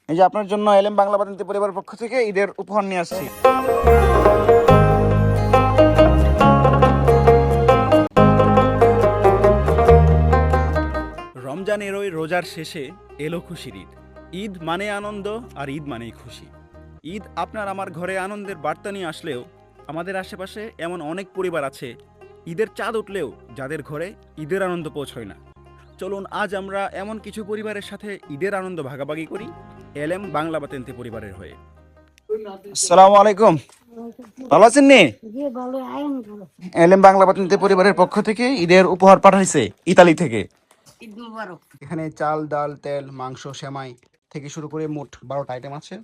এই যে আপনার জন্য এলএম বাংলা বাতিন্তি পরিবারের পক্ষ থেকে ঈদের উপহার নিয়ে আসছি। রমজানের ওই রোজার শেষে এলো খুশির ঈদ। ঈদ মানে আনন্দ, আর ঈদ মানেই খুশি। ঈদ আপনার আমার ঘরে আনন্দের বার্তা নিয়ে আসলেও আমাদের আশেপাশে এমন অনেক পরিবার আছে ঈদের চাঁদ উঠলেও যাদের ঘরে ঈদের আনন্দ পৌঁছয় না। চলুন আজ আমরা এমন কিছু পরিবারের সাথে ঈদের আনন্দ ভাগাভাগি করি এলএম বাংলা বাতেন্তে পরিবারের হয়ে। আসসালামু আলাইকুম, ভালো আছেন নি? এলএম বাংলা বাতেন্তে পরিবারের পক্ষ থেকে ঈদের উপহার পাঠাইছে ইতালি থেকে। এখানে চাল, ডাল, তেল, মাংস, সেমাই থেকে শুরু করে মোট 12টা আইটেম আছে।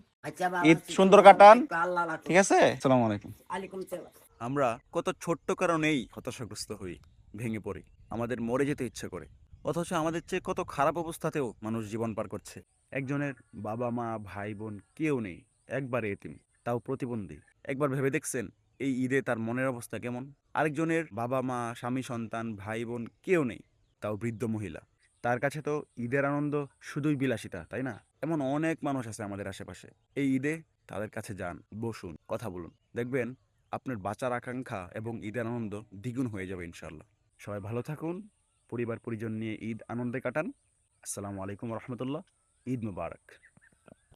ঈদ সুন্দর কাটান, ঠিক আছে? আসসালামু আলাইকুম। আমরা কত ছোট্ট কারণেই হতাশাগ্রস্ত হই, ভেঙে পড়ি, আমাদের মরে যেতে ইচ্ছে করে। অথচ আমাদের চেয়ে কত খারাপ অবস্থাতেও মানুষ জীবন পার করছে। একজনের বাবা মা ভাই বোন কেউ নেই, একবারে এতিম, তাও প্রতিবন্ধী। একবার ভেবে দেখছেন এই ঈদে তার মনের অবস্থা কেমন? আরেকজনের বাবা মা স্বামী সন্তান ভাই বোন কেউ নেই, তাও বৃদ্ধ মহিলা। তার কাছে তো ঈদের আনন্দ শুধুই বিলাসিতা, তাই না? এমন অনেক মানুষ আছে আমাদের আশেপাশে। এই ঈদে তাদের কাছে যান, বসুন, কথা বলুন, দেখবেন আপনার বাঁচার আকাঙ্ক্ষা এবং ঈদের আনন্দ দ্বিগুণ হয়ে যাবে ইনশাল্লাহ। সবাই ভালো থাকুন, পরিবার পরিজন নিয়ে ঈদ আনন্দে কাটান। আসসালামু আলাইকুম রহমতুল্লাহ। ঈদ মুবারক।